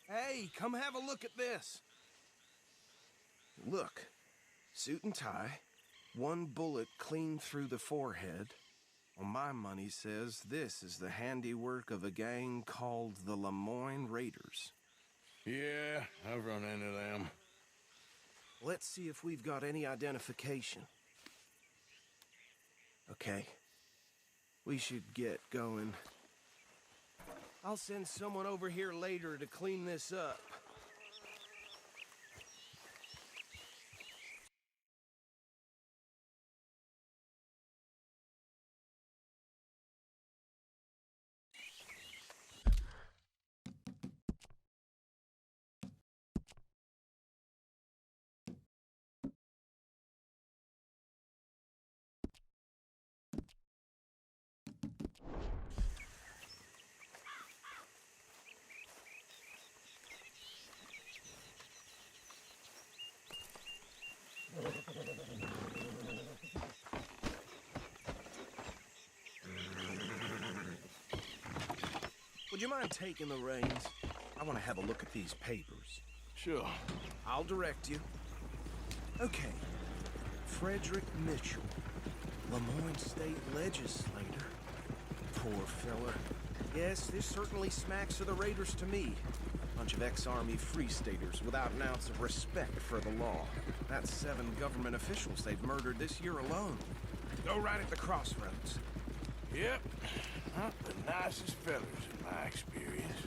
Hey, come have a look at this. Look, suit and tie, one bullet clean through the forehead. Well, my money says this is the handiwork of a gang called the Lemoyne Raiders. Yeah, I've run into them. Let's see if we've got any identification. Okay. We should get going. I'll send someone over here later to clean this up. Would you mind taking the reins? I want to have a look at these papers. Sure. I'll direct you. Okay. Frederick Mitchell, Lemoyne State Legislator. Poor fella. Yes, this certainly smacks of the Raiders to me. Bunch of ex-Army Free Staters without an ounce of respect for the law. That's 7 government officials they've murdered this year alone. Go right at the crossroads. Yep. Not the nicest fellas in my experience.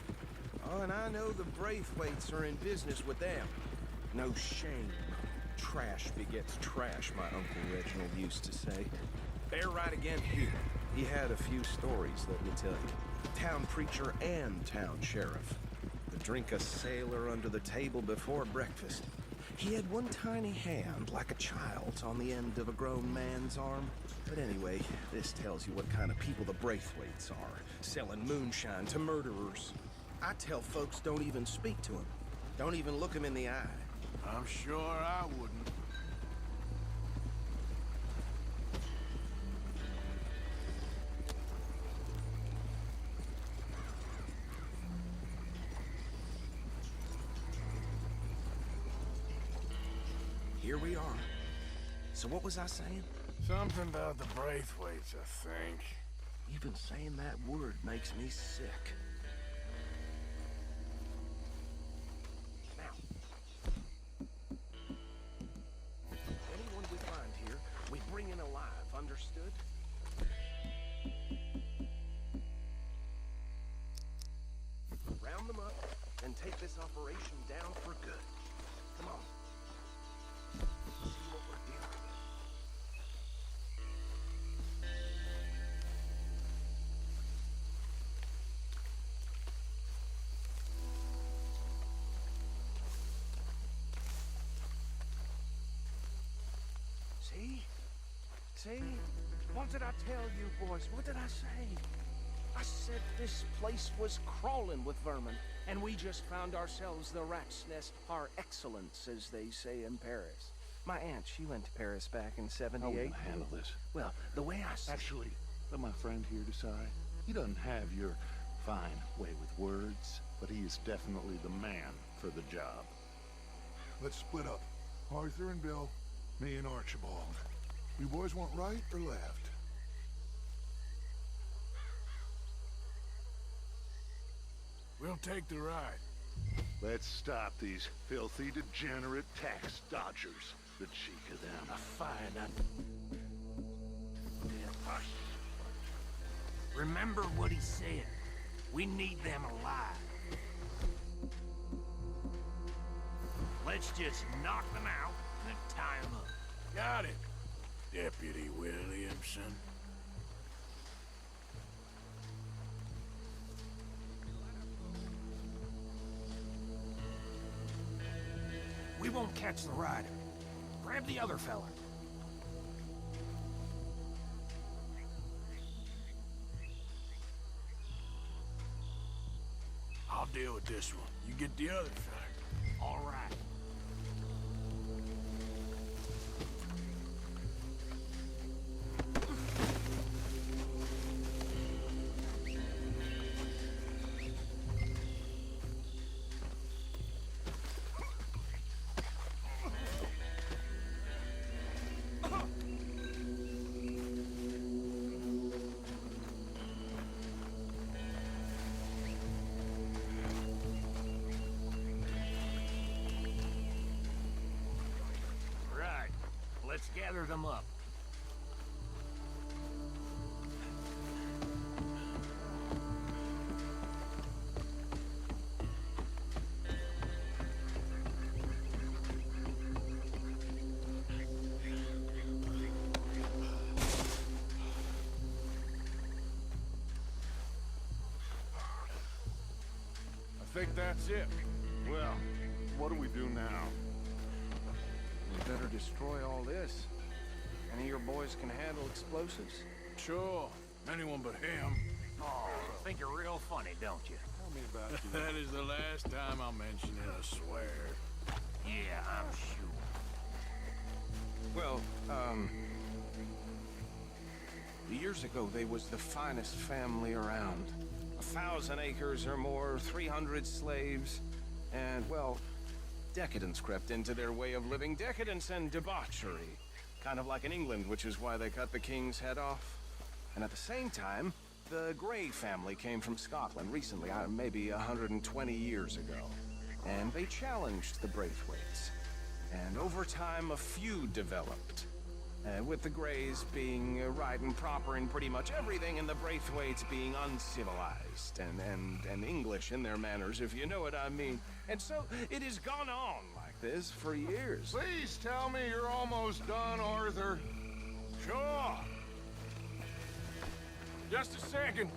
Oh, and I know the Braithwaites are in business with them. No shame. Trash begets trash, my Uncle Reginald used to say. They're right again here. He had a few stories, let me tell you. Town preacher and town sheriff. Would drink a sailor under the table before breakfast. He had one tiny hand, like a child's, on the end of a grown man's arm. But anyway, this tells you what kind of people the Braithwaites are, selling moonshine to murderers. I tell folks don't even speak to him. Don't even look him in the eye. I'm sure I wouldn't. Here we are. So what was I saying? Something about the Braithwaites, I think. Even saying that word makes me sick. Now, anyone we find here, we bring in alive, understood? Round them up, and take this operation down for good. Come on. See what we're dealing with. See? What did I tell you, boys? What did I say? I said this place was crawling with vermin, and we just found ourselves the rat's nest par excellence, as they say in Paris. My aunt, she went to Paris back in '78. How are we gonna handle this? Well, the way I see Actually, let my friend here decide. He doesn't have your fine way with words, but he is definitely the man for the job. Let's split up. Arthur and Bill, me and Archibald. You boys want right or left? We'll take the ride. Let's stop these filthy, degenerate tax dodgers. The cheek of them. a fine. Hush. Remember what he said. We need them alive. Let's just knock them out and tie them up. Got it, Deputy Williamson. We won't catch the rider. Grab the other fella. I'll deal with this one. You get the other fella. All right. gather them up. I think that's it. Well, what do we do now? We better destroy all this. Any of your boys can handle explosives? Sure. Anyone but him. Oh, you think you're real funny, don't you? Tell me about you. That is the last time I'll mention it, I swear. Yeah, I'm sure. Well, years ago, they was the finest family around. 1,000 acres or more, 300 slaves, and, well, decadence crept into their way of living. Decadence and debauchery. Kind of like in England, which is why they cut the king's head off. And at the same time, the Grey family came from Scotland recently, maybe 120 years ago. And they challenged the Braithwaites. And over time, a feud developed. With the Greys being right and proper in pretty much everything, and the Braithwaites being uncivilized and English in their manners, if you know what I mean. And so it has gone on like this for years. Please tell me you're almost done, Arthur. Sure. Just a second.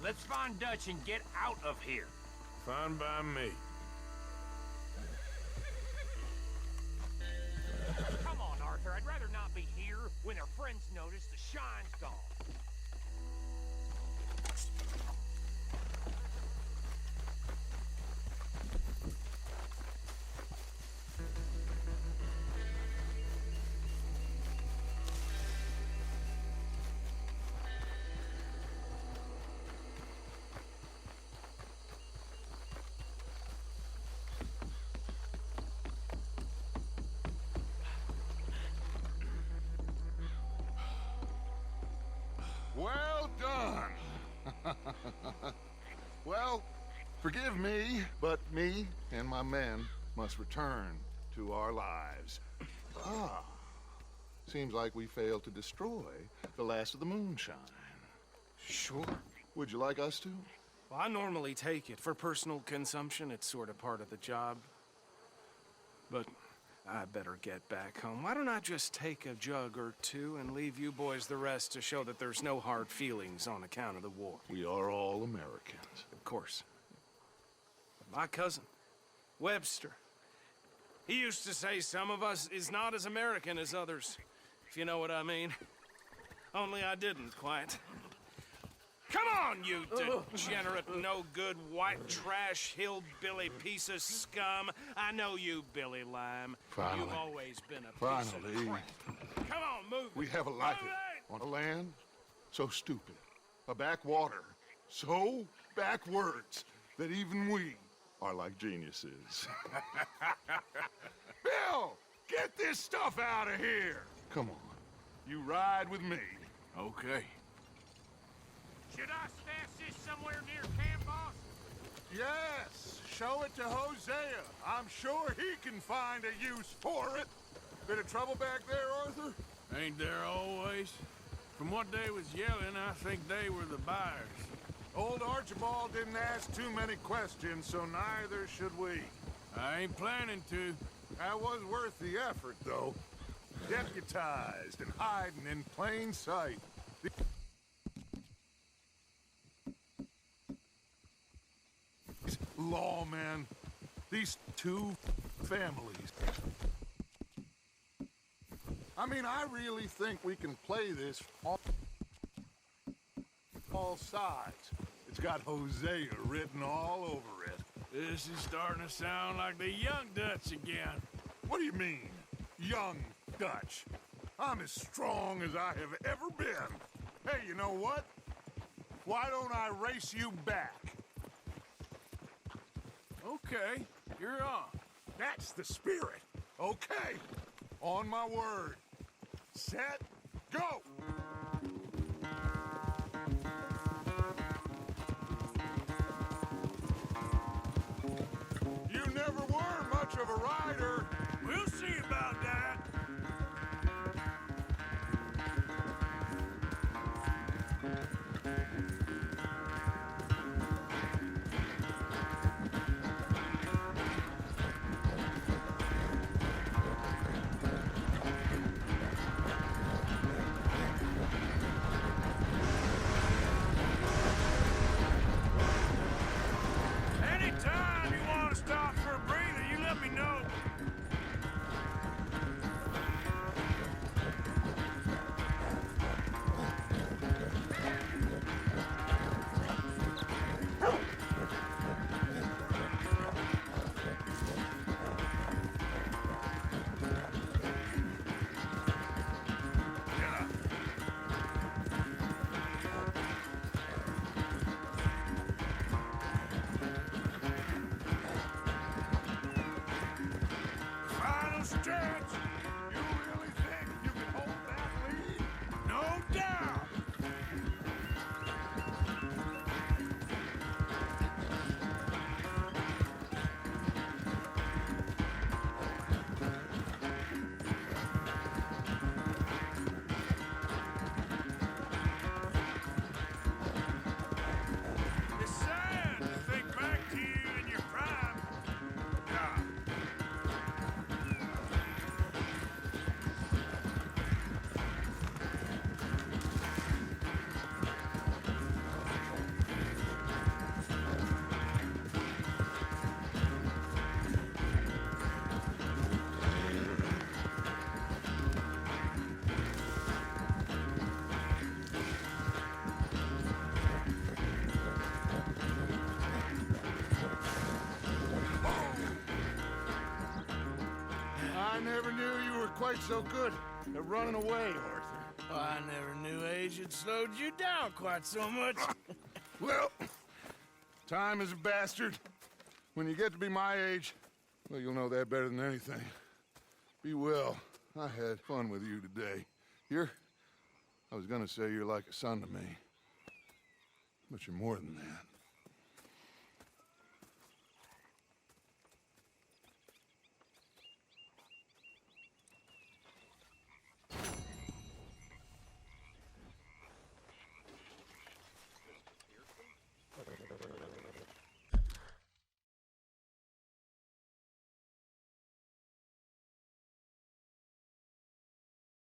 Let's find Dutch and get out of here. Fine by me. Come on, Arthur. I'd rather not be here when our friends notice the shine's gone. Well done. Well, forgive me, but me and my men must return to our lives. Ah, seems like we failed to destroy the last of the moonshine. Sure. Would you like us to? Well, I normally take it for personal consumption. It's sort of part of the job. But I better get back home. Why don't I just take a jug or two and leave you boys the rest to show that there's no hard feelings on account of the war? We are all Americans. Of course. But my cousin, Webster, he used to say some of us is not as American as others, if you know what I mean. Only I didn't quite. Come on, you degenerate, no-good, white trash, hillbilly piece of scum. I know you, Billy Lime. Finally. You've always been a piece Finally. of crap. Come on, move it. We have a life Move it! on a land so stupid, a backwater so backwards that even we are like geniuses. Bill, get this stuff out of here. Come on, you ride with me. Okay. Should I stash this somewhere near camp, boss? Yes, show it to Hosea. I'm sure he can find a use for it. Bit of trouble back there, Arthur? Ain't there always? From what they was yelling, I think they were the buyers. Old Archibald didn't ask too many questions, so neither should we. I ain't planning to. That was worth the effort, though. Deputized and hiding in plain sight. These lawmen, these two families. I mean, I really think we can play this on all sides. It's got Hosea written all over it. This is starting to sound like the Young Dutch again. What do you mean, young Dutch? I'm as strong as I have ever been. Hey, you know what? Why don't I race you back? Okay, you're on. That's the spirit. Okay, on my word. Set, go! You never were much of a rider. We'll see about that. Anytime you want to stop for a breather, you let me know. Final stretch. You really think you can hold that lead? No doubt. It's sad to think back to you in your prime. Yeah. I never knew you were quite so good at running away, Arthur. I never knew age had slowed you down quite so much. Well, time is a bastard. When you get to be my age, well, you'll know that better than anything. Be well. I had fun with you today. I was gonna say you're like a son to me. But you're more than that.